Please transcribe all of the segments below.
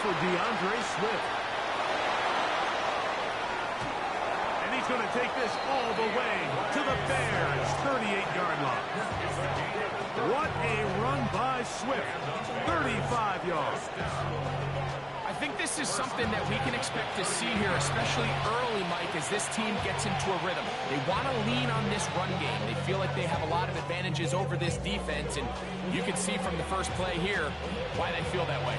for DeAndre Swift. And he's going to take this all the way to the Bears' 38-yard line. What a run by Swift. 35 yards. I think this is something that we can expect to see here, especially early, Mike, as this team gets into a rhythm. They want to lean on this run game. They feel like they have a lot of advantages over this defense, and you can see from the first play here why they feel that way.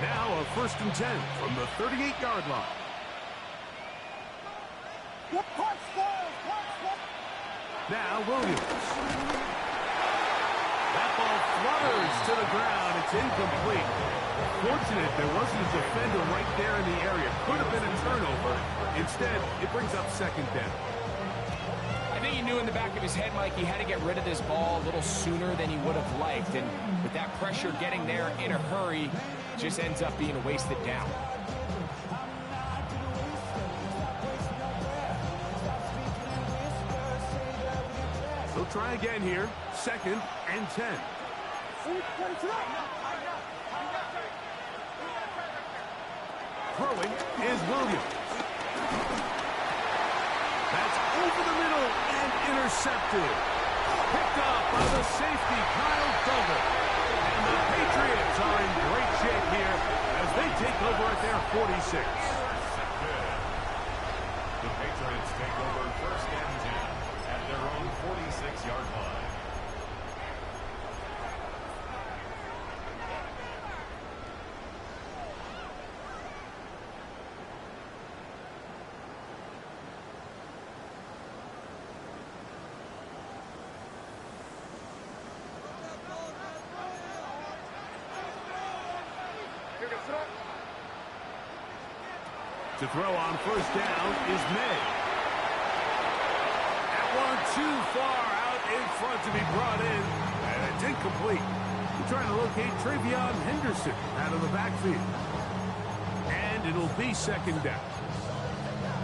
Now a 1st and 10 from the 38-yard line. Now Williams. That ball flutters to the ground. It's incomplete. Fortunate there wasn't a defender right there in the area. Could have been a turnover. Instead, it brings up 2nd down. I think he knew in the back of his head, Mike, he had to get rid of this ball a little sooner than he would have liked. And with that pressure getting there in a hurry, just ends up being a wasted down. They'll try again here. 2nd and 10. Throwing is Williams. That's over the middle and intercepted. Picked up by the safety, Kyle Duggar. And the Patriots are in great shape here as they take over at their 46. The Patriots take over 1st and 10 at their own 46-yard line. To throw on 1st down is May. That one too far out in front to be brought in, and it's incomplete. We're trying to locate Travion Henderson out of the backfield. And it'll be 2nd down.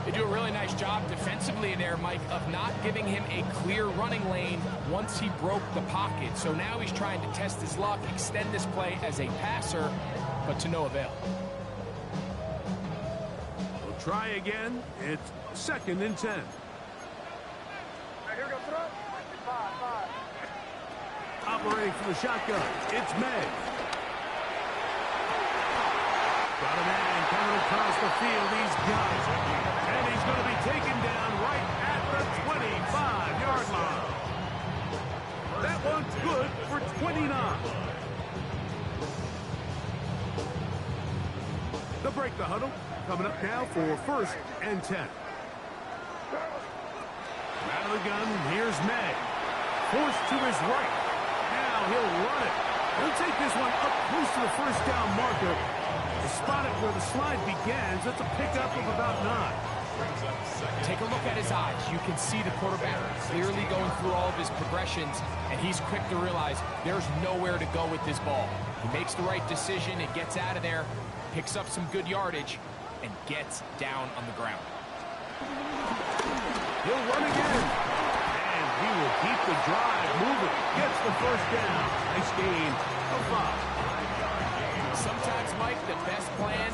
They do a really nice job defensively in there, Mike, of not giving him a clear running lane once he broke the pocket. So now he's trying to test his luck, extend this play as a passer, but to no avail. Try again. It's 2nd and 10. Operating from the shotgun. It's May. Got a man coming across the field. He's got it. And he's going to be taken down right at the 25-yard line. That one's good for 29. They'll break the huddle. Coming up now for 1st and 10. Out of the gun, here's May. Forced to his right. Now he'll run it. He'll take this one up close to the 1st down marker. Spot it where the slide begins. That's a pickup of about 9. Take a look at his eyes. You can see the quarterback clearly going through all of his progressions, and he's quick to realize there's nowhere to go with this ball. He makes the right decision and gets out of there, picks up some good yardage, and gets down on the ground. He'll run again. And he will keep the drive moving. Gets the 1st down. Nice gain of 5. Sometimes, Mike, the best plan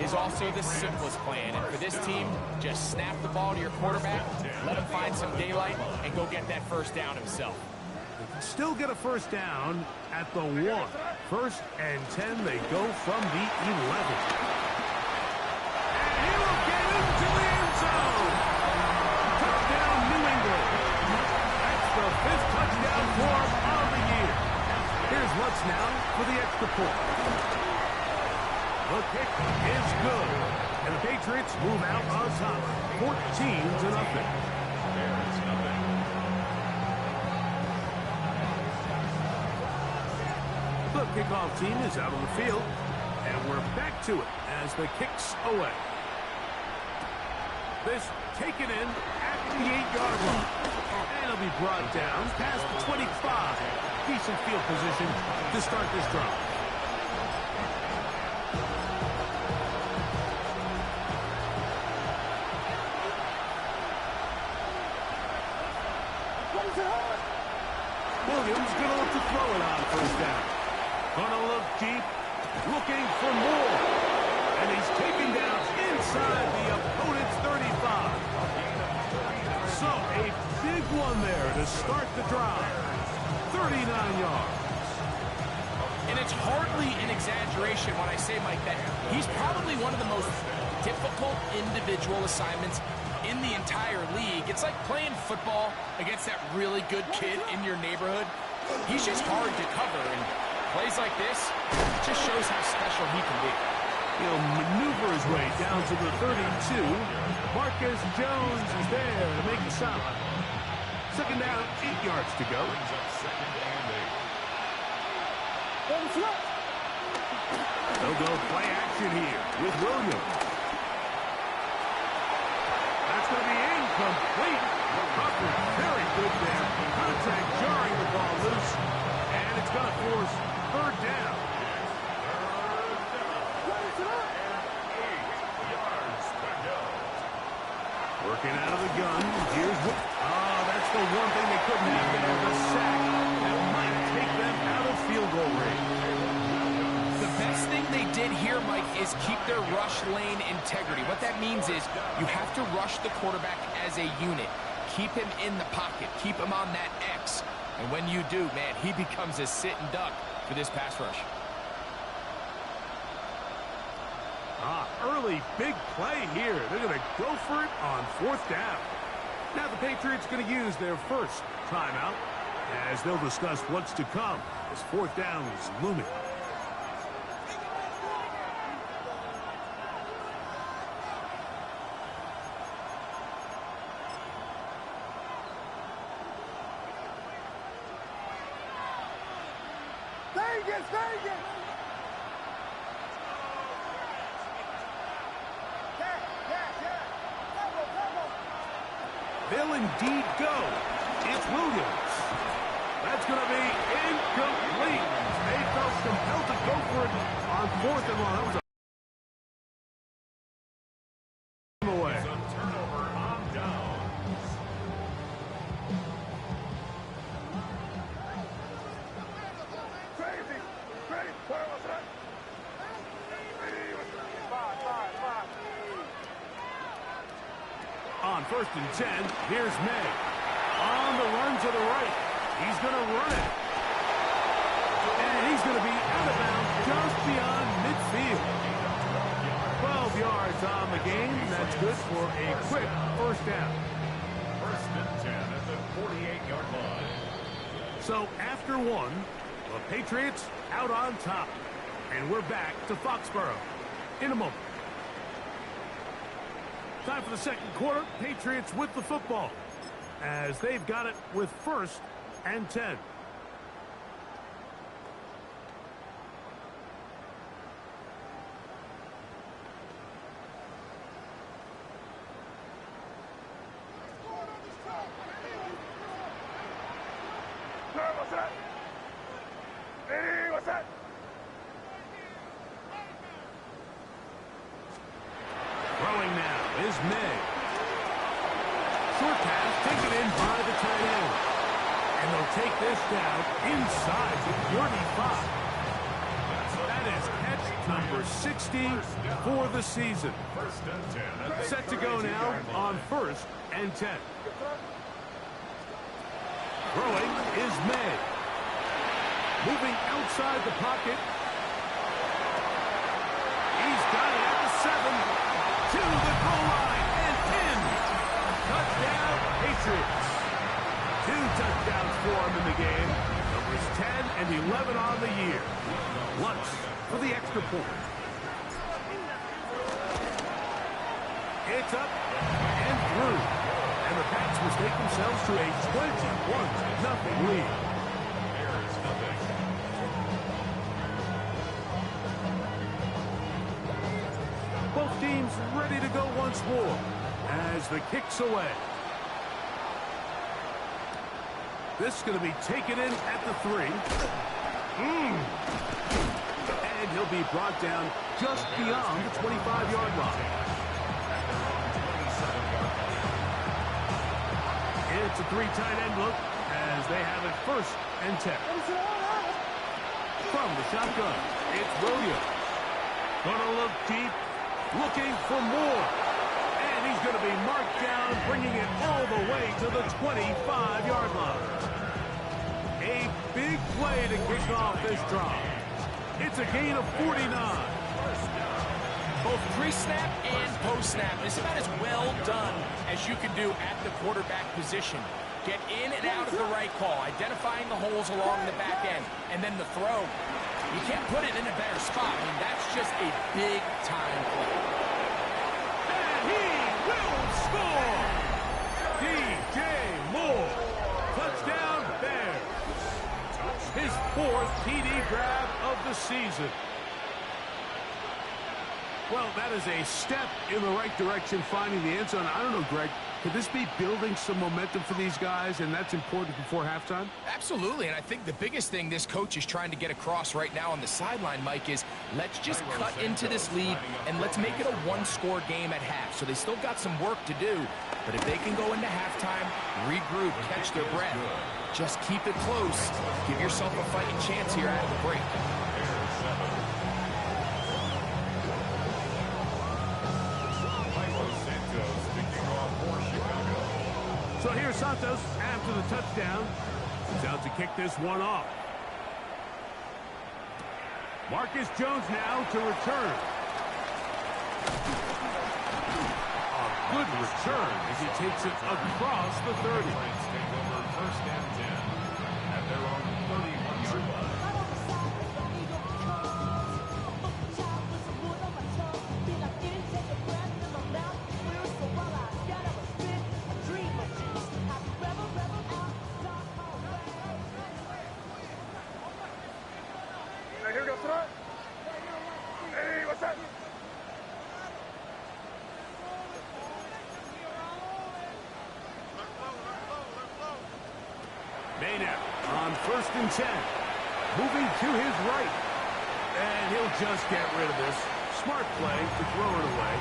is also the simplest plan. And for this team, just snap the ball to your quarterback, let him find some daylight, and go get that 1st down himself. Still get a 1st down at the 1. 1st and 10, they go from the 11. To the end zone. Touchdown, New England. That's the 5th touchdown for him of the year. Here's Lutz now for the extra point. The kick is good. And the Patriots move out on top. 14-0. The kickoff team is out on the field. And we're back to it as the kick's away. This taken in at the 8-yard line. And it'll be brought down past the 25. Decent field position to start this drive. Williams going to look to throw it on 1st down. Going to look deep. looking for more. And he's taken down inside the opponent's 35. So a big one there to start the drive. 39 yards. And it's hardly an exaggeration when I say, Mike, that he's probably one of the most difficult individual assignments in the entire league. It's like playing football against that really good kid in your neighborhood. He's just hard to cover, and plays like this just shows how special he can be. He'll maneuver his way down to the 32. Marcus Jones is there to make the stop. Second down, 8 yards to go. They'll go play action here with Williams. That's going to be incomplete. Covered very good there. Contact jarring the ball loose. And it's going to force third down. Working out of the gun. Here's what. Oh, that's the one thing they couldn't have there. The sack that might take them out of field goal range. The best thing they did here, Mike, is keep their rush lane integrity. What that means is you have to rush the quarterback as a unit. Keep him in the pocket. Keep him on that X. And when you do, man, he becomes a sit and duck for this pass rush. Early big play here. They're going to go for it on fourth down. Now the Patriots going to use their first timeout as they'll discuss what's to come as fourth down is looming. Vegas! They'll indeed go. It's Williams. That's going to be incomplete. They felt compelled to go for it on fourth and long. That was a away. It's a turnover on downs. Crazy! Where was that? Five. On first and 10, here's May. On the run to the right. He's going to run it. And he's going to be out of bounds just beyond midfield. 12 yards on the game. That's good for a quick first down. First and 10 at the 48-yard line. So after one, the Patriots out on top. And we're back to Foxborough in a moment. Time for the second quarter. Patriots with the football as they've got it with first and 10. What's that? Throwing now is May. Short pass taken in by the tight end. And they'll take this down inside the 35. That is catch number 60 for the season. First and 10 at the Set to go now on first and 10. Throwing is May. Moving outside the pocket. He's got it at the 7. To the goal line and in. Touchdown, Patriots. 2 touchdowns for him in the game. Numbers 10 and 11 on the year. Lutz for the extra point. It's up and through. And the Pats mistake themselves to a 21-0 lead. Bears nothing. Both teams ready to go once more as the kick's away. This is going to be taken in at the 3. And he'll be brought down just beyond the 25-yard line. It's a 3 tight end look as they have it first and 10. From the shotgun, It's Williams. Gonna look deep, looking for more. And he's going to be marked down, bringing it all the way to the 25-yard line. A big play to kick off this drive. It's a gain of 49. Both pre-snap and post-snap. It's about as well done as you can do at the quarterback position. Get in and out of the right call, identifying the holes along the back end, and then the throw. You can't put it in a better spot. I mean, that's just a big-time play. And he will score! DJ Moore. Touchdown Bears. His 4th TD grab of the season. Well, that is a step in the right direction, finding the end zone. I don't know, Greg, could this be building some momentum for these guys, and that's important before halftime? Absolutely, and I think the biggest thing this coach is trying to get across right now on the sideline, Mike, is let's just cut into this lead, and let's make it a one-score game at half. So they still got some work to do, but if they can go into halftime, regroup, catch their breath, just keep it close, give yourself a fighting chance here at the break. So here's Santos after the touchdown. He's out to kick this one off. Marcus Jones now to return. A good return as he takes it across the 30. Take over 1st and 10 at their own 31-yard line. Here goes front. Hey, what's that? Maynard on 1st and 10. Moving to his right. And he'll just get rid of this. Smart play to throw it away.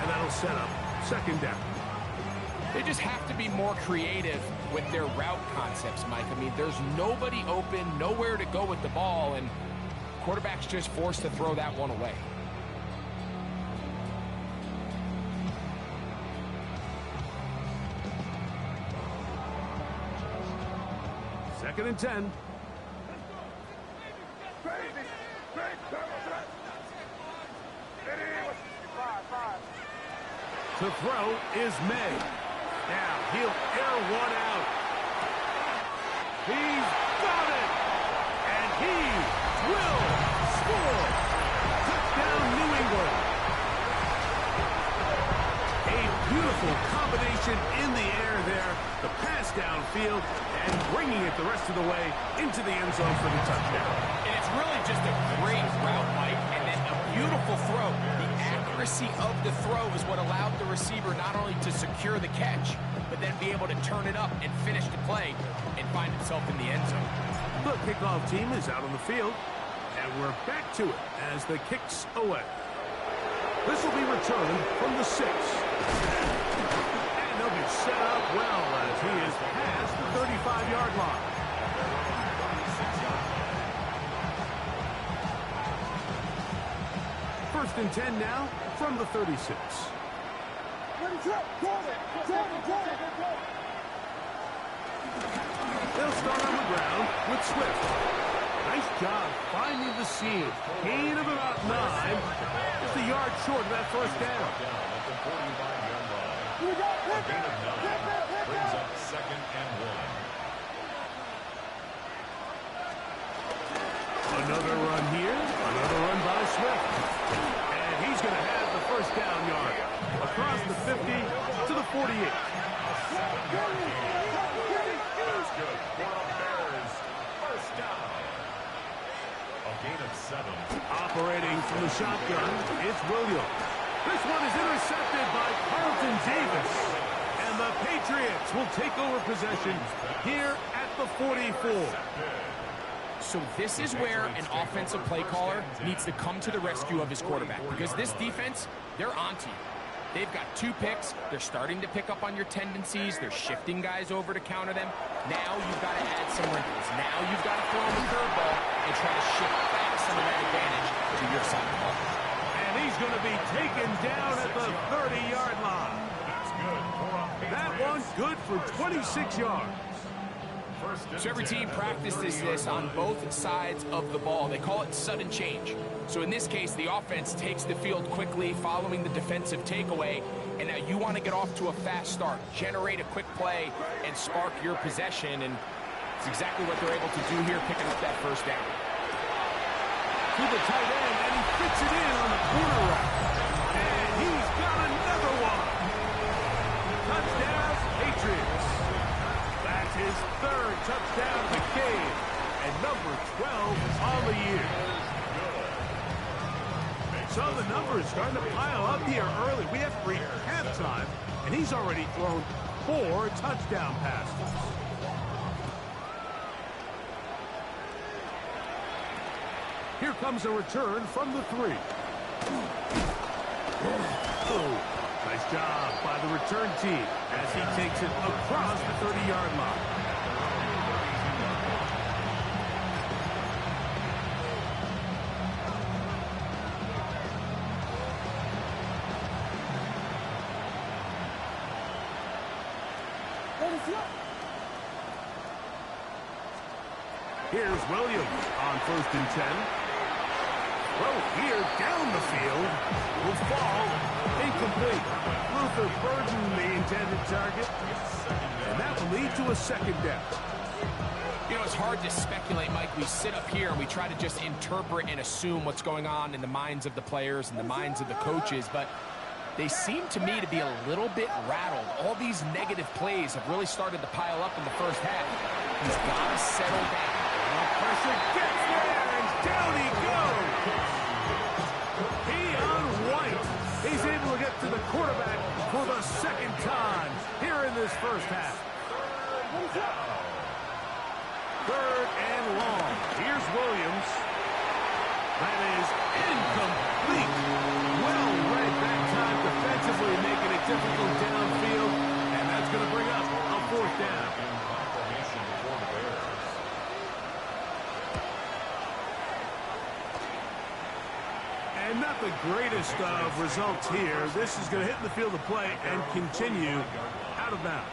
And that'll set up 2nd down. They just have to be more creative with their route concepts, Mike. I mean, there's nobody open, nowhere to go with the ball, and quarterback's just forced to throw that one away. Second and 10. To throw is May. Now he'll air one out. He's got it. And he will score. Touchdown, New England. A beautiful combination in the air there. The pass downfield and bringing it the rest of the way into the end zone for the touchdown. And it's really just a great route, Mike, and then a beautiful throw. The accuracy of the throw is what allowed the receiver not only to secure the catch, but then be able to turn it up and finish the play and find himself in the end zone. The kickoff team is out on the field, and we're back to it as the kick's away. This will be returned from the 6. And they'll be set up well as he is past the 35-yard line. First and 10 now from the 36. They'll start on the ground with Swift. Nice job finding the seam. Gain of about 9. Just a yard short of that 1st down. A gain of 9 brings up 2nd and 1. Another run here. Another run by Swift. And he's going to have the 1st down yard. Across the 50 to the 48. That's good for the Bears. 1st down. A gain of 7. Operating from the shotgun, it's Williams. This one is intercepted by Carlton Davis. And the Patriots will take over possession here at the 44. So this is where an offensive play caller needs to come to the rescue of his quarterback, because this defense, they're onto you. They've got 2 picks. They're starting to pick up on your tendencies. They're shifting guys over to counter them. Now you've got to add some wrinkles. Now you've got to throw them a curveball and try to shift fast. some of that advantage to your side of the ball. And he's going to be taken down at the 30-yard line. That's good. That one good for 26 yards. So every team practices this on both sides of the ball. They call it sudden change. So in this case, the offense takes the field quickly following the defensive takeaway. And now you want to get off to a fast start, generate a quick play, and spark your possession. And it's exactly what they're able to do here, picking up that first down. To the tight end, and he fits it in on the corner route. And he's got another one. Touchdown, Patriots. That's his third touchdown of the game, and number 12 on the year. So the numbers starting to pile up here early. We have reached halftime, and he's already thrown 4 touchdown passes. Here comes a return from the 3. Oh, nice job by the return team as he takes it across the 30-yard line. Here's Williams on 1st and 10. Well, here down the field will fall incomplete. Luther Burden, the intended target, and that will lead to a second down. You know, it's hard to speculate, Mike. We sit up here and we try to just interpret and assume what's going on in the minds of the players and the minds of the coaches, but they seem to me to be a little bit rattled. All these negative plays have really started to pile up in the first half. He's got to settle down. Pressure gets there, and down he goes. Keon White. He's able to get to the quarterback for the second time here in this first half. 3rd and long. Here's Williams. That is incomplete. Well read that time defensively, making it difficult downfield, and that's going to bring up a 4th down. And not the greatest of results here. This is going to hit the field of play and continue out of bounds.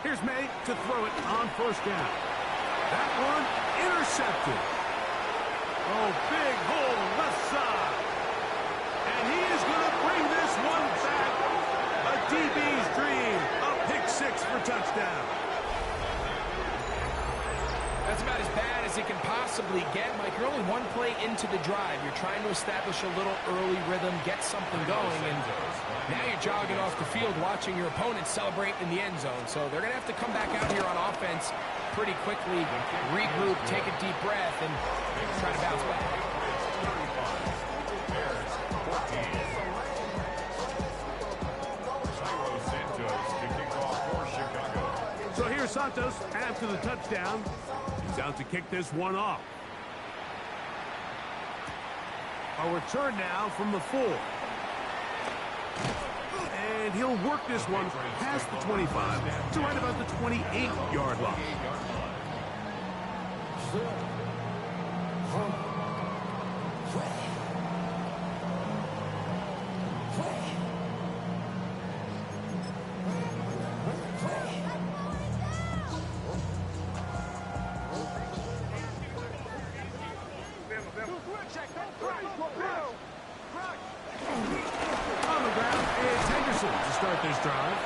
Here's May to throw it on 1st down. That one intercepted. Oh, big hole left side. And he is going to bring this one back. A DB's dream. A pick 6 for touchdown. That's about as bad as it can possibly get, Mike. You're only one play into the drive. You're trying to establish a little early rhythm, get something going, and now you're jogging off the field watching your opponent celebrate in the end zone. So they're going to have to come back out here on offense pretty quickly, regroup, take a deep breath, and try to bounce back. So here's Santos after the touchdown. He's out to kick this one off. A return now from the 4. And he'll work this one past the 25 to right about the 28-yard line. On the ground, it's Henderson to start this drive.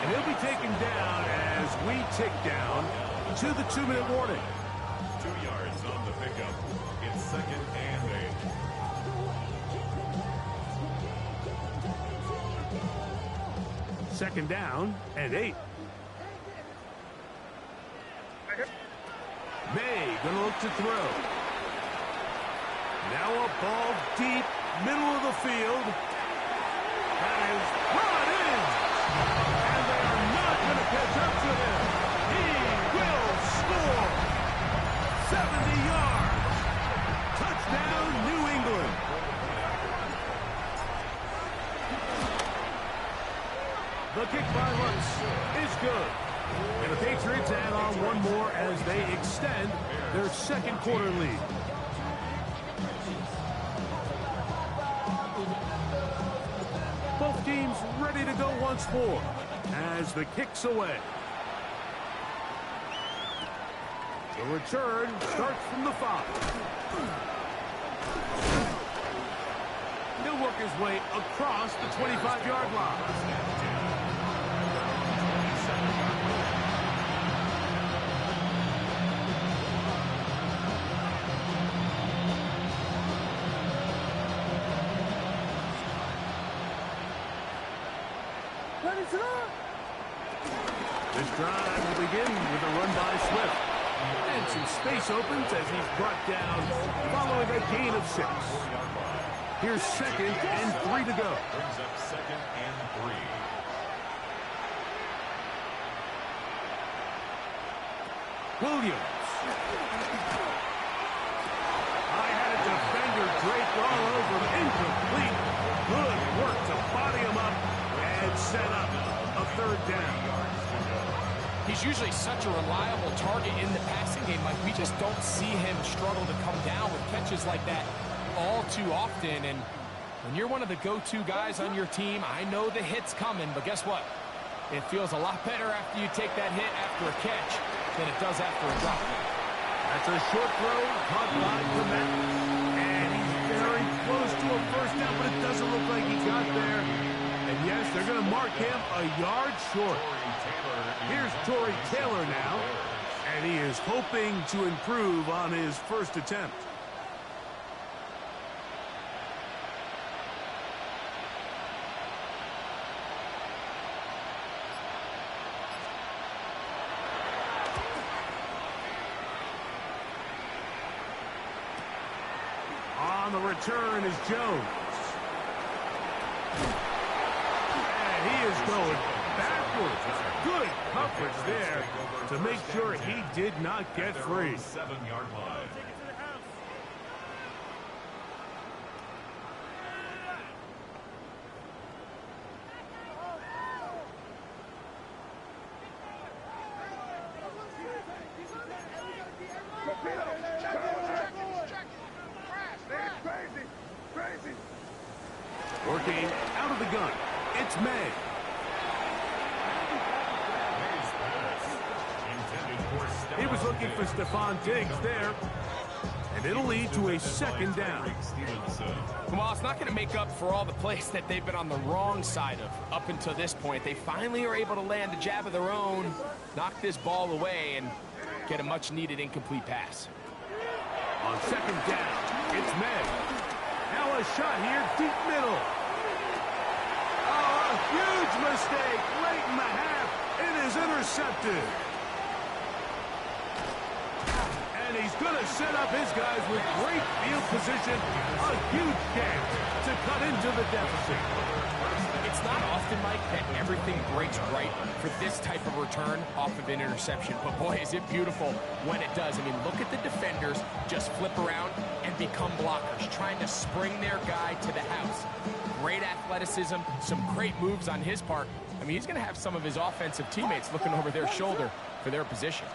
And he'll be taken down as we tick down to the 2-minute warning. 2 yards on the pickup. It's 2nd and 8. 2nd down and 8. May gonna look to throw. Now a ball deep, middle of the field. That is brought in. And they are not gonna catch up to him. He will score. 70 yards. Touchdown, New England. The kick by Lutz is good. And the Patriots add on one more as they extend their second quarter lead. Both teams ready to go once more as the kick's away. The return starts from the 5. He'll work his way across the 25-yard line. This drive will begin with a run by Swift. And some space opens as he's brought down following a gain of 6. Here's 2nd and 3 to go. Brings up 2nd and 3. Williams. I had a defender draped all over him. Incomplete. Good work to body him up and set up a 3rd down. He's usually such a reliable target in the passing game. Like, we just don't see him struggle to come down with catches like that all too often. And when you're one of the go-to guys on your team, I know the hit's coming, but guess what? It feels a lot better after you take that hit after a catch than it does after a drop. That's a short throw, caught by Clement. And he's very close to a 1st down, but it doesn't look like he got there. And yes, they're going to mark him a yard short. Here's Tory Taylor now, and he is hoping to improve on his 1st attempt. On the return is Jones. And he is going backwards. Good coverage there to make sure he did not get free. 7-yard line. Working out of the gun, it's May. He was looking for Stephon Diggs there, and it'll lead to a 2nd down. Well, it's not going to make up for all the plays that they've been on the wrong side of up until this point. They finally are able to land a jab of their own, knock this ball away, and get a much-needed incomplete pass. On 2nd down, it's May. Now a shot here, deep middle. Oh, a huge mistake late in the half. It is intercepted. And he's going to set up his guys with great field position. A huge chance to cut into the deficit. It's not often, Mike, that everything breaks right for this type of return off of an interception. But boy, is it beautiful when it does. I mean, look at the defenders just flip around and become blockers, trying to spring their guy to the house. Great athleticism, some great moves on his part. I mean, he's going to have some of his offensive teammates looking over their shoulder for their position.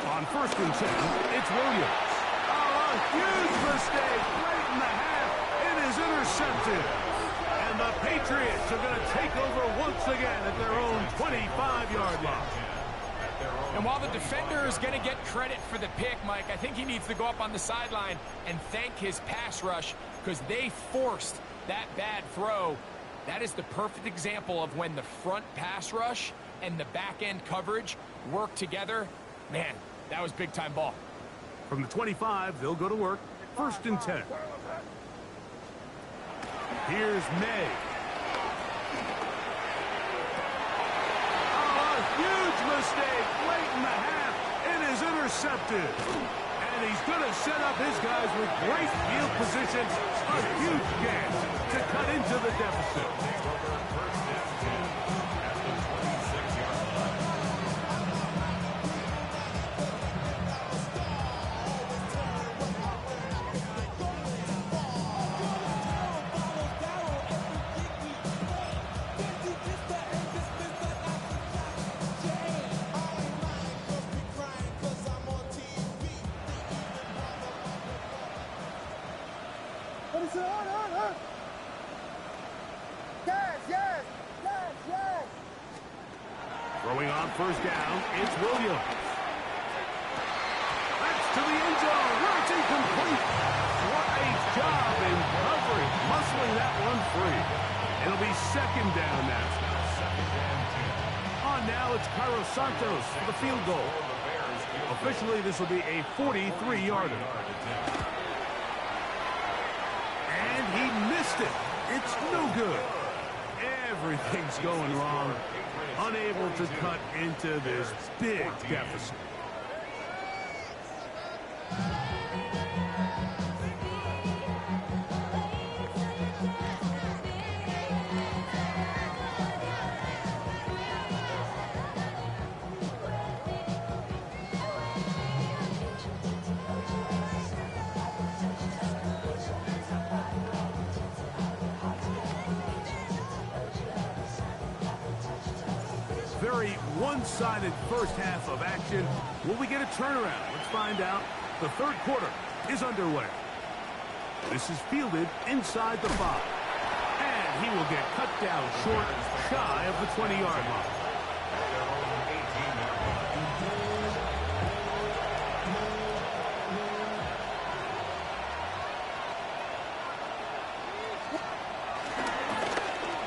On 1st and 10, it's Williams. Oh, a huge mistake late in the half. It is intercepted. And the Patriots are going to take over once again at their own 25-yard line. And while the defender is going to get credit for the pick, Mike, I think he needs to go up on the sideline and thank his pass rush because they forced that bad throw. That is the perfect example of when the front pass rush and the back-end coverage work together. Man, that was big-time ball. From the 25, they'll go to work. 1st and 10. Here's May. Oh, a huge mistake late in the half. It is intercepted. And he's going to set up his guys with great field position. A huge chance to cut into the deficit. Throwing on first down, it's Williams. That's to the end zone, where it's incomplete. What a job in covering, muscling that one free. It'll be second down now. On now, it's Cairo Santos for the field goal. Officially, this will be a 43-yarder. And he missed it. It's no good. Everything's going wrong. Unable to cut into this big deficit. Very one-sided first half of action. Will we get a turnaround? Let's find out. The third quarter is underway. This is fielded inside the 5. And he will get cut down short, shy of the 20-yard line.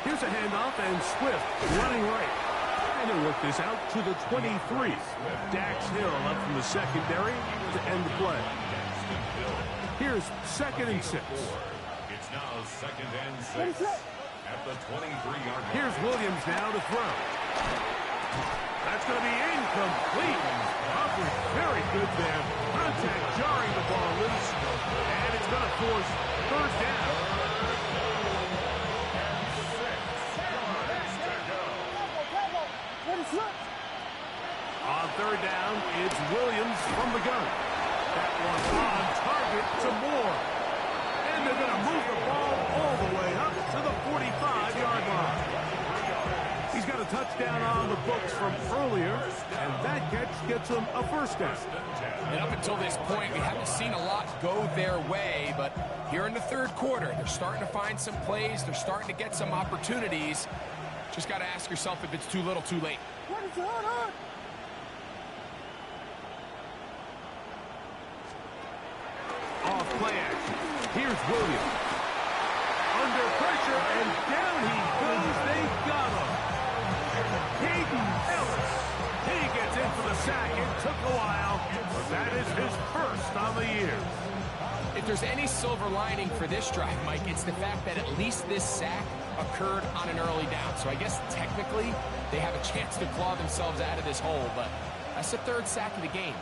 Here's a handoff, and Swift running right. Trying to work this out to the 23. Dax Hill up from the secondary to end the play. Here's 2nd and 6. It's now 2nd and 6 at the 23-yard line. Here's Williams now to throw. That's going to be incomplete. Coverage very good there. Contact jarring the ball loose. And it's going to force first down. On third down, it's Williams from the gun. That one on target to Moore. And they're going to move the ball all the way up to the 45-yard line. He's got a touchdown on the books from earlier, and that catch gets him a first down. And up until this point, we haven't seen a lot go their way, but here in the third quarter, they're starting to find some plays. They're starting to get some opportunities. Just got to ask yourself if it's too little, too late. Off play action. Here's Williams. Under pressure, and down he goes. They got him. Hayden Ellis. He gets in for the sack. It took a while, but that is his first on the year. If there's any silver lining for this drive, Mike, it's the fact that at least this sack occurred on an early down. So I guess technically they have a chance to claw themselves out of this hole, but that's the 3rd sack of the game.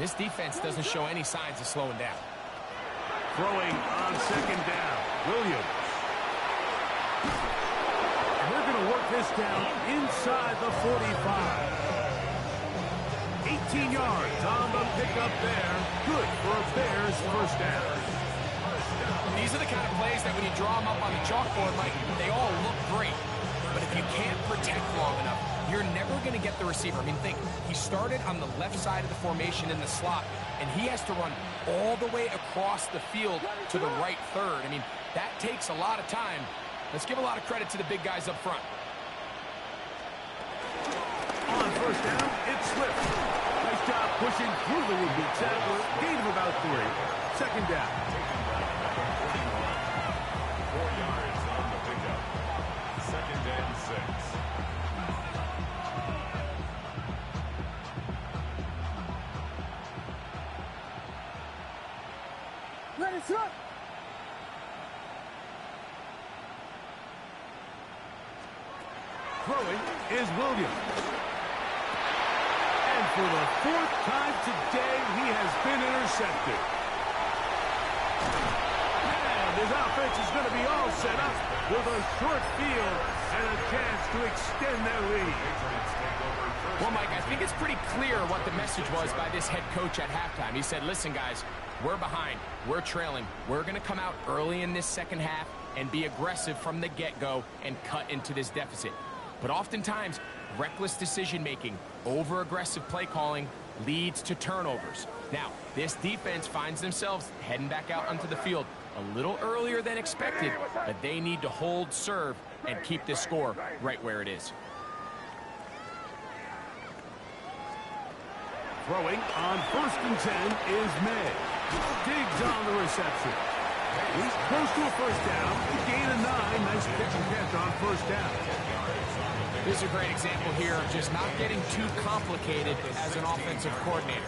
This defense doesn't show any signs of slowing down. Throwing on 2nd down, Williams. And they're going to work this down inside the 45. 18 yards on the pickup there. Good for a Bears first down. These are the kind of plays that when you draw them up on the chalkboard, Mike, they all look great. But if you can't protect long enough, you're never going to get the receiver. I mean, think, he started on the left side of the formation in the slot, and he has to run all the way across the field to the right third. I mean, that takes a lot of time. Let's give a lot of credit to the big guys up front. On first down, it's Swift. Nice job pushing through the would-be tackler. Gain of about 3. 2nd down. 4 yards on the pickup. 2nd and 6. Throwing is Williams. And for the 4th time today, he has been intercepted. And his offense is going to be all set up with a short field and a chance to extend their lead. Well, Mike, I think it's pretty clear what the message was by this head coach at halftime. He said, listen, guys, we're behind. We're trailing. We're going to come out early in this second half and be aggressive from the get-go and cut into this deficit. But oftentimes, reckless decision-making, over-aggressive play calling leads to turnovers. Now, this defense finds themselves heading back out onto the field a little earlier than expected, but they need to hold serve and keep this score right where it is. Throwing on 1st and 10 is May. Digs on the reception. He's close to a first down. Gain of 9. Nice pitch and catch on 1st down. This is a great example here of just not getting too complicated as an offensive coordinator.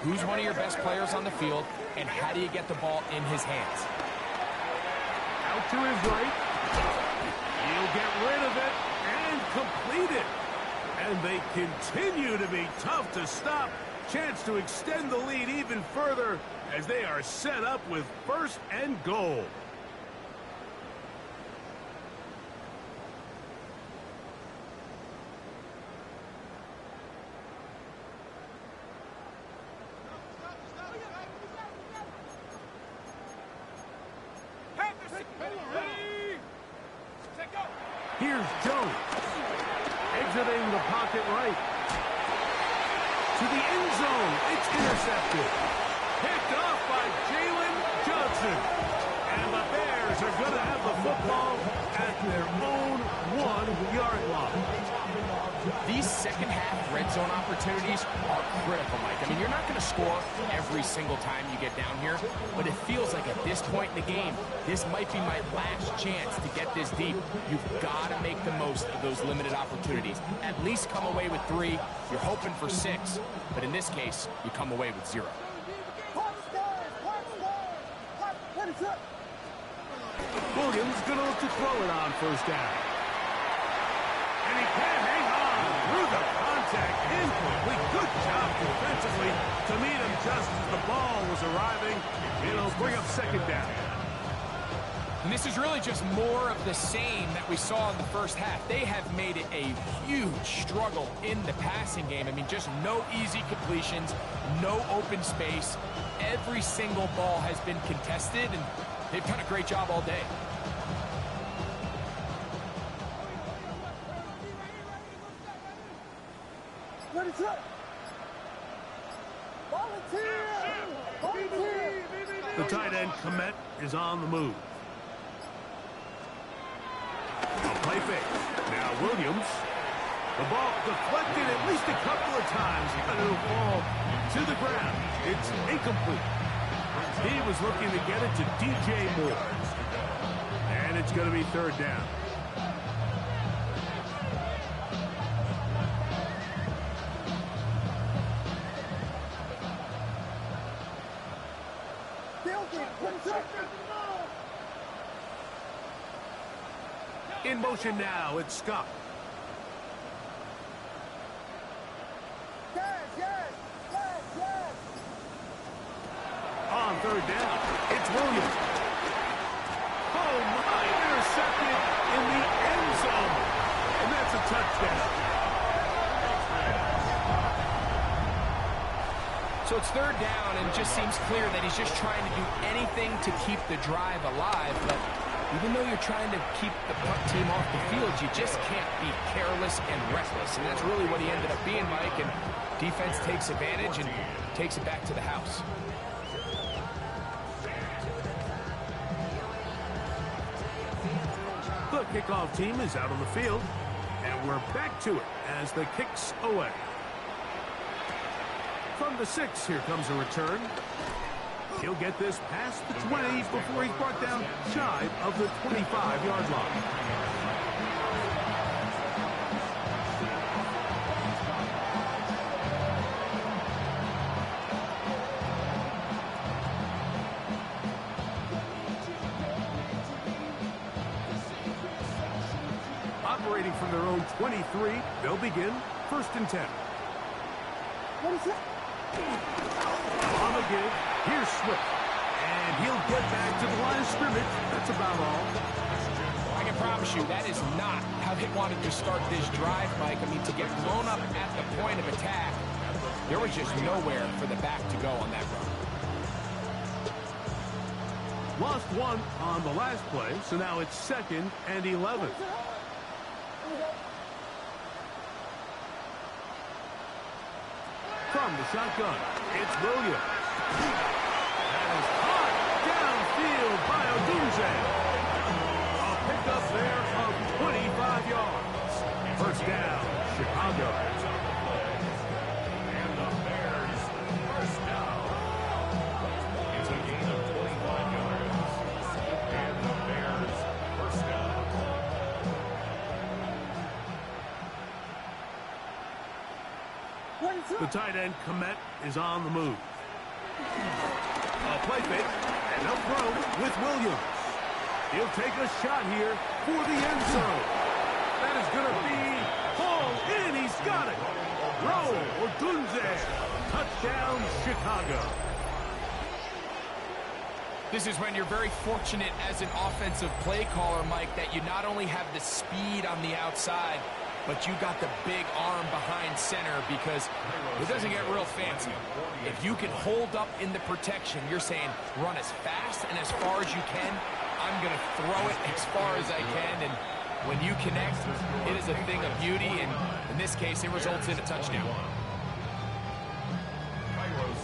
Who's one of your best players on the field, and how do you get the ball in his hands? Out to his right. He'll get rid of it and complete it. And they continue to be tough to stop. Chance to extend the lead even further as they are set up with 1st and goal. Here's Jones. Exiting the pocket right. To the end zone. It's intercepted. Picked off by Jalen Johnson. And the Bears are going to have the football at their own 1-yard line. These second-half red zone opportunities are critical, Mike. I mean, you're not going to score every single time you get down here, but it feels like at this point in the game, this might be my last chance to get this deep. You've got to make the most of those limited opportunities. At least come away with 3. You're hoping for 6, but in this case, you come away with 0. Williams going to look to throw it on 1st down. And he can't hang on through the contact. Incomplete. Good job defensively to meet him just as the ball was arriving. It'll bring up 2nd down. And this is really just more of the same that we saw in the first half. They have made it a huge struggle in the passing game. I mean, just no easy completions, no open space. Every single ball has been contested, and they've done a great job all day. The tight end, Komet, is on the move. A play fake. Now Williams. The ball deflected at least a couple of times, but it'll fall to the ground. It's incomplete. He was looking to get it to DJ Moore. And it's going to be 3rd down. In motion now, it's Scott. On 3rd down, it's Williams. Oh my, intercepted in the end zone. And that's a touchdown. So it's 3rd down, and it just seems clear that he's just trying to do anything to keep the drive alive, but even though you're trying to keep the punt team off the field, you just can't be careless and reckless. And that's really what he ended up being, Mike. And defense takes advantage and takes it back to the house. The kickoff team is out on the field. And we're back to it as the kick's away. From the 6, here comes a return. He'll get this past the 20 before he's brought down shy of the 25-yard line. Operating from their own 23, they'll begin 1st and 10. What is it? On the give, here's Swift. And he'll get back to the line of scrimmage. That's about all. I can promise you that is not how they wanted to start this drive, Mike. I mean, to get blown up at the point of attack, there was just nowhere for the back to go on that run. Lost 1 on the last play, so now it's 2nd and 11. From the shotgun, it's Williams. That is caught downfield by Odunze. A pickup there of 25 yards. 1st down, Chicago. And the Bears The tight end, Komet, is on the move. A play fake, and they'll throw with Williams. He'll take a shot here for the end zone. That is going to be hauled in. He's got it. Roll or Dunze. Touchdown, Chicago. This is when you're very fortunate as an offensive play caller, Mike, that you not only have the speed on the outside, but you got the big arm behind center, because it doesn't get real fancy. If you can hold up in the protection, you're saying run as fast and as far as you can. I'm going to throw it as far as I can, and when you connect, it is a thing of beauty, and in this case, it results in a touchdown.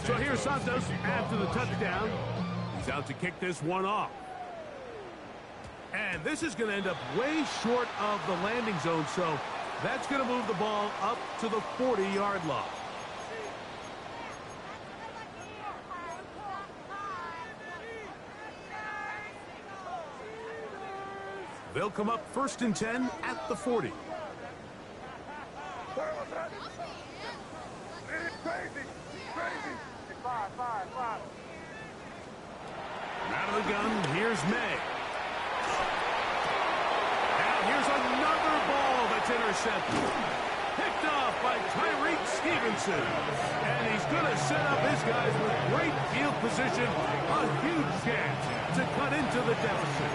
So here's Santos after the touchdown. He's out to kick this one off. And this is going to end up way short of the landing zone, so that's going to move the ball up to the 40-yard line. They'll come up 1st and 10 at the 40. Out of the gun, here's May. And here's another ball that's intercepted. Picked off by Tyreek Stevenson. And he's going to set up his guys with great field position. A huge chance to cut into the deficit.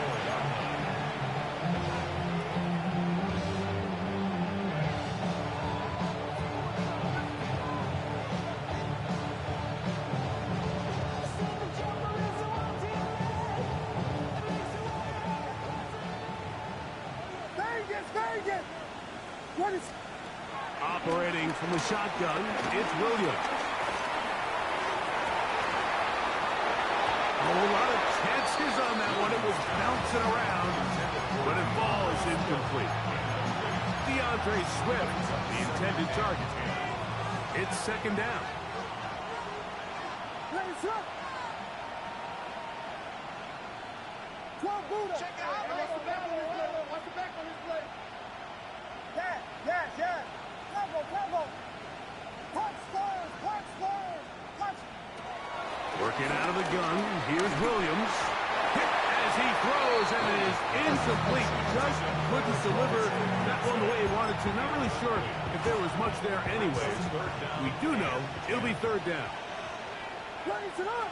Operating from the shotgun, it's Williams. A lot of chances on that one. It was bouncing around, but it falls incomplete. DeAndre Swift, the intended target. It's 2nd down. Check out. Watch the back on his play. Watch the back on his play. Yes. Bravo. Touch. Working out of the gun, here's Williams. Hit as he throws, and it is incomplete. Just couldn't deliver that one the way he wanted to. Not really sure if there was much there anyways. We do know it'll be 3rd down. Raise it up.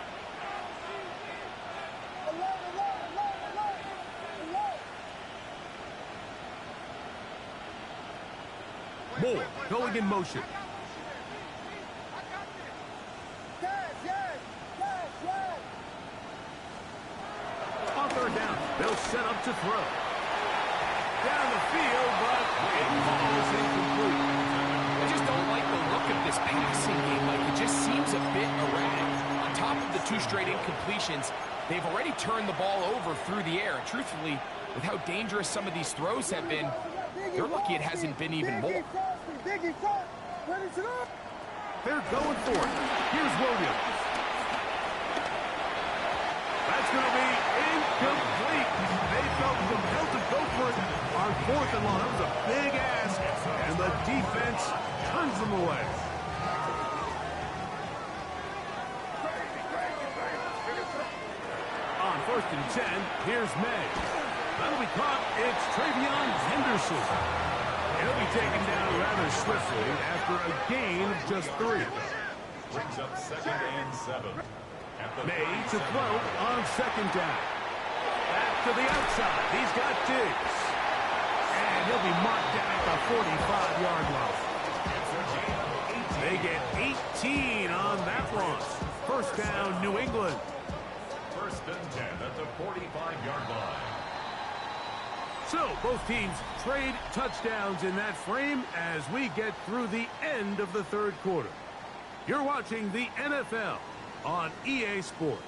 Moore going in motion. Yes. On 3rd down, they'll set up to throw. Down the field, but it falls incomplete. I just don't like the look of this passing game. Like, it just seems a bit erratic. On top of the 2 straight incompletions, they've already turned the ball over through the air. Truthfully, with how dangerous some of these throws have been, you're lucky it hasn't been even more. They're going for it. Here's Williams. That's going to be incomplete. They felt compelled to go for it on 4th and long. That was a big ask, and the defense turns them away. On 1st and 10, here's May. That'll be caught. It's Travion Henderson. He'll be taken down rather swiftly after a gain of just 3. Brings up 2nd and 7. May to throw on 2nd down. Back to the outside. He's got Diggs. And he'll be marked down at the 45-yard line. They get 18 on that one. 1st down, New England. 1st and 10 at the 45-yard line. So, both teams trade touchdowns in that frame as we get through the end of the 3rd quarter. You're watching the NFL on EA Sports.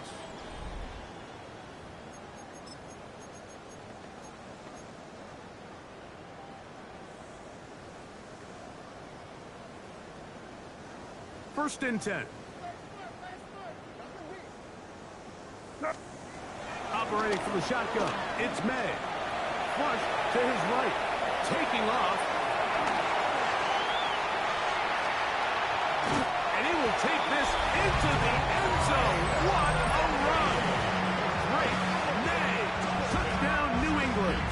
First and 10. Operating from the shotgun, it's May. Flush to his right, taking off. And he will take this into the end zone. What a run! Great May. Touchdown, New England.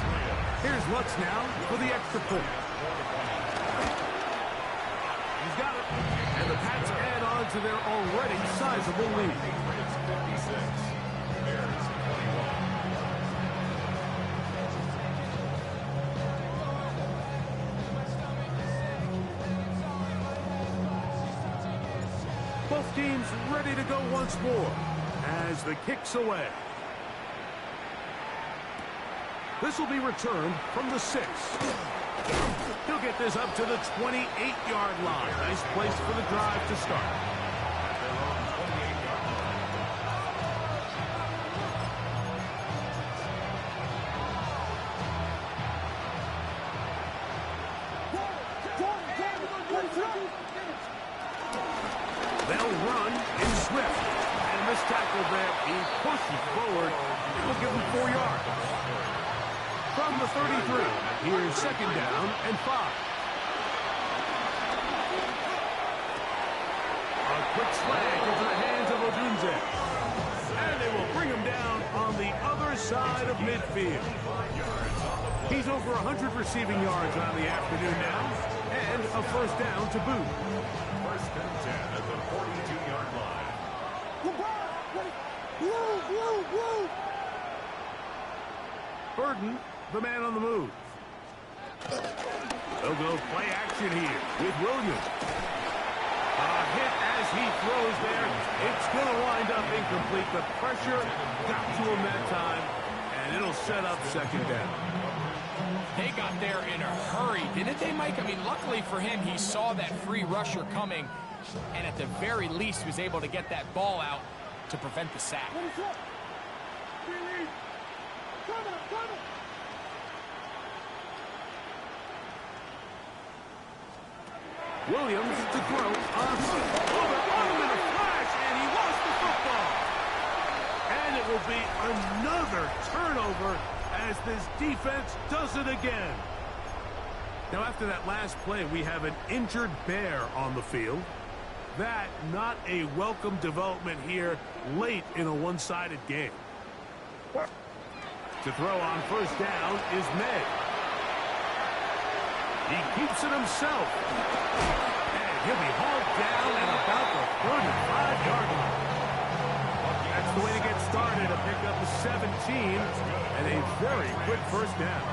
Here's Lutz now for the extra point. He's got it. And the Pats add on to their already sizable lead. Both teams ready to go once more as the kick's away. This will be returned from the 6. He'll get this up to the 28-yard line. Nice place for the drive to start. They'll run in Swift. And this tackle there, he pushes forward. It will give him 4 yards. From the 33, here's second down and 5. A quick slant into the hands of Odunze. And they will bring him down on the other side of midfield. He's over 100 receiving yards on the afternoon now. And a first down to boot. First and 10 at the 42-yard line. Burden, the man on the move. They'll go play action here with Williams. A hit as he throws there. It's going to wind up incomplete. The pressure got to him that time, and it'll set up second down. They got there in a hurry, didn't they, Mike? I mean, luckily for him, he saw that free rusher coming, and at the very least was able to get that ball out to prevent the sack. Williams to throw on him in a flash, and he lost the football. And it will be another turnover as this defense does it again. Now, after that last play, we have an injured Bear on the field. That not a welcome development here late in a one-sided game. To throw on first down is May. He keeps it himself. And he'll be hauled down at about the 35-yard line. That's the way to get started, to pick up a 17 and a very quick first down.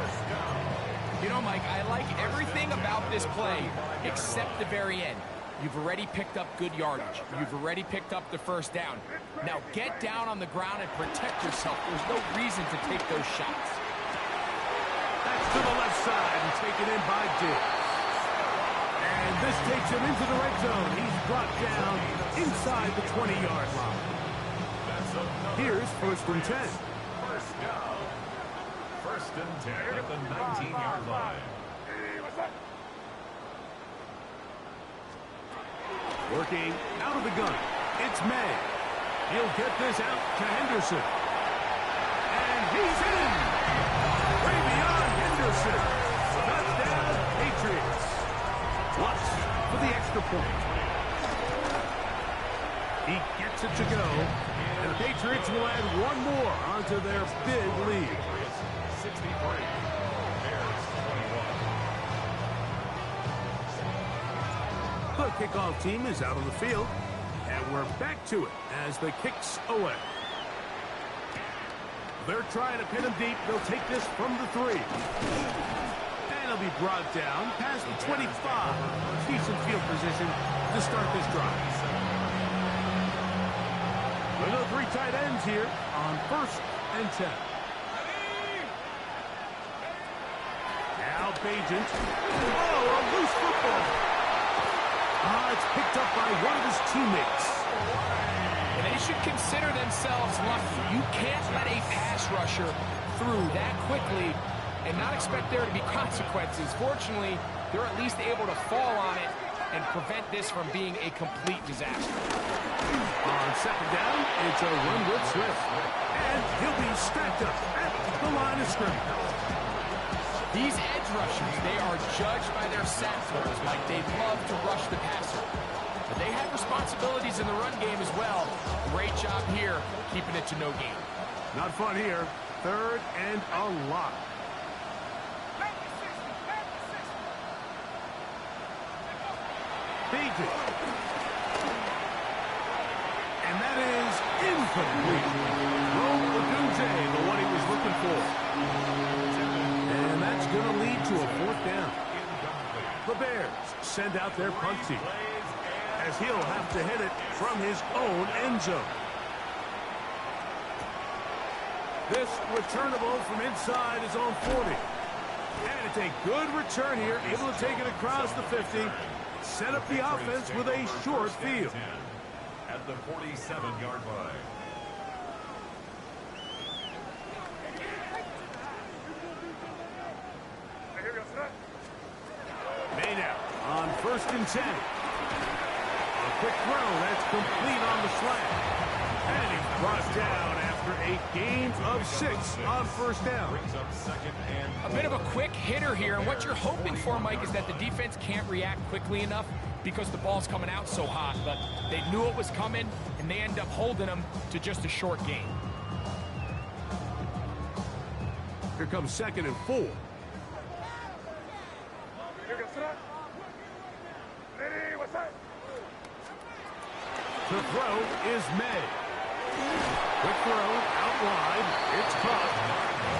You know, Mike, I like everything about this play except the very end. You've already picked up good yardage. You've already picked up the first down. Now get down on the ground and protect yourself. There's no reason to take those shots. That's to the left side and taken in by Diggs. And this takes him into the red zone. He's brought down inside the 20-yard line. Here's first and 10. First down. First and 10 at the 19-yard line. Working out of the gun. It's May. He'll get this out to Henderson. And he's in. Way beyond Henderson. Touchdown, Patriots. Lutz for the extra point. He gets it to go. And the Patriots will add one more onto their big lead. 63. Bears 21. The kickoff team is out on the field. And we're back to it as the kick's away. They're trying to pin him deep. They'll take this from the 3. And he'll be brought down past the 25. Decent field position to start this drive. There are 3 tight ends here on first and 10. Now Bagent. Oh, a loose football. It's picked up by one of his teammates. And they should consider themselves lucky. You can't let a pass rusher through that quickly and not expect there to be consequences. Fortunately, they're at least able to fall on it and prevent this from being a complete disaster. On second down, it's a run with Swift. And he'll be stacked up at the line of scrimmage. These edge rushers, they are judged by their sack totals. Like, they love to rush the passer. But they had responsibilities in the run game as well. Great job here, keeping it to no gain. Not fun here. 3rd and a lot. Beaton. And that is incomplete. Rome Odunze, the one he was looking for. And that's going to lead to a 4th down. The Bears send out their punt team, as he'll have to hit it from his own end zone. This returnable from inside his own 40. And it's a good return here, able to take it across the 50, set up the offense with a short field. At the 47-yard line. Made out on 1st and 10. A quick throw, that's complete on the slant. And he's brought down after a gain of 6 on 1st down. A bit of a quick hitter here, and what you're hoping for, Mike, is that the defense can't react quickly enough because the ball's coming out so hot. But they knew it was coming, and they end up holding them to just a short gain. Here comes 2nd and 4. The throw is made. Quick throw out wide. It's caught.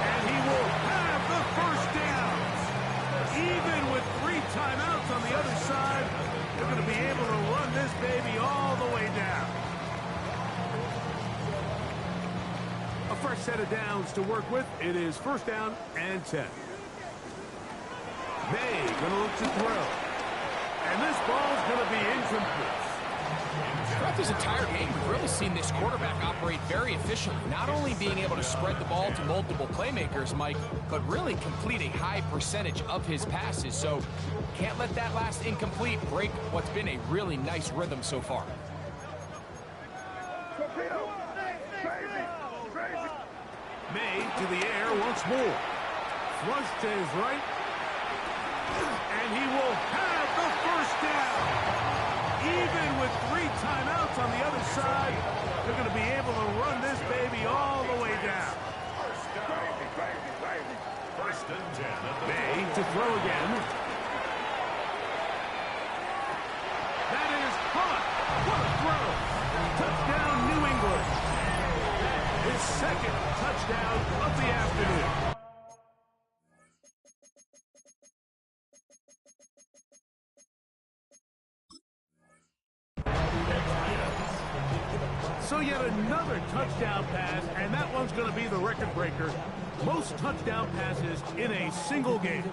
And he will have the 1st down. Even with 3 timeouts on the other side, they're going to be able to run this baby all the way down. A fresh set of downs to work with. It is 1st down and 10. May going to look to throw. And this ball's going to be incomplete. Throughout this entire game, we've really seen this quarterback operate very efficiently, not only being able to spread the ball to multiple playmakers, Mike, but really complete a high percentage of his passes. So can't let that last incomplete break what's been a really nice rhythm so far. May to the air once more. Flush to his right. And he will have the 1st down. Even with 3 timeouts on the other side, they're going to be able to run this baby all the way down. 1st and 10. May to throw again. That is caught. What a throw. Touchdown, New England. His 2nd touchdown of the afternoon. So yet another touchdown pass, and that one's going to be the record breaker. Most touchdown passes in a single game.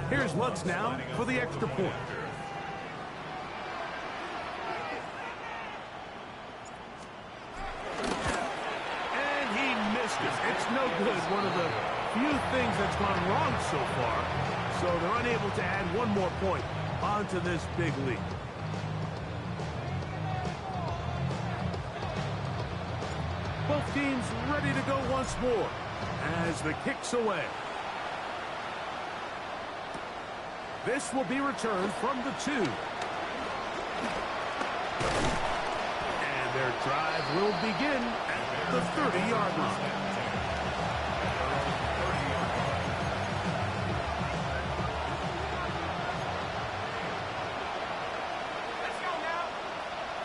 Here's Lutz now for the extra point. And he missed it. It's no good. One of the few things that's gone wrong so far. So they're unable to add one more point onto this big lead. Both teams ready to go once more as the kick's away. This will be returned from the 2. And their drive will begin at the 30-yard line.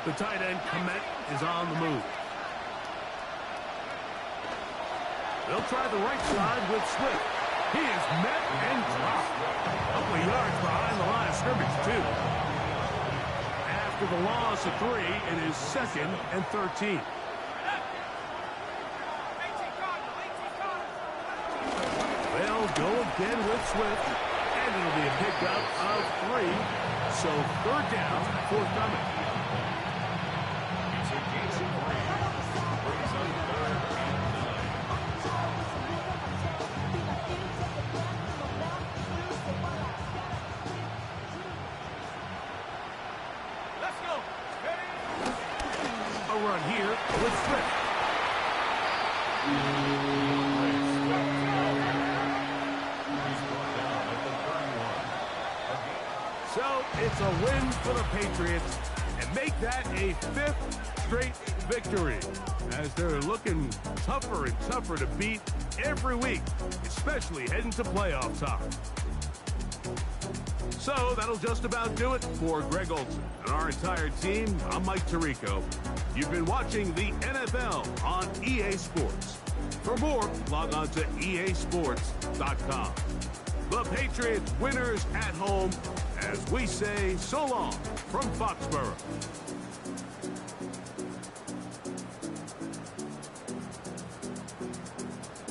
The tight end, Komet, is on the move. They'll try the right side with Swift. He is met and dropped. A couple of yards behind the line of scrimmage, too. After the loss of 3, it is 2nd and 13. They'll go again with Swift, and it'll be a pickup of 3. So 3rd down, forthcoming. Run here with Swift. So it's a win for the Patriots and make that a 5th straight victory as they're looking tougher and tougher to beat every week, especially heading to playoff time. So that'll just about do it for Greg Olsen and our entire team. I'm Mike Tirico. You've been watching the NFL on EA Sports. For more, log on to easports.com. The Patriots winners at home as we say so long from Foxborough.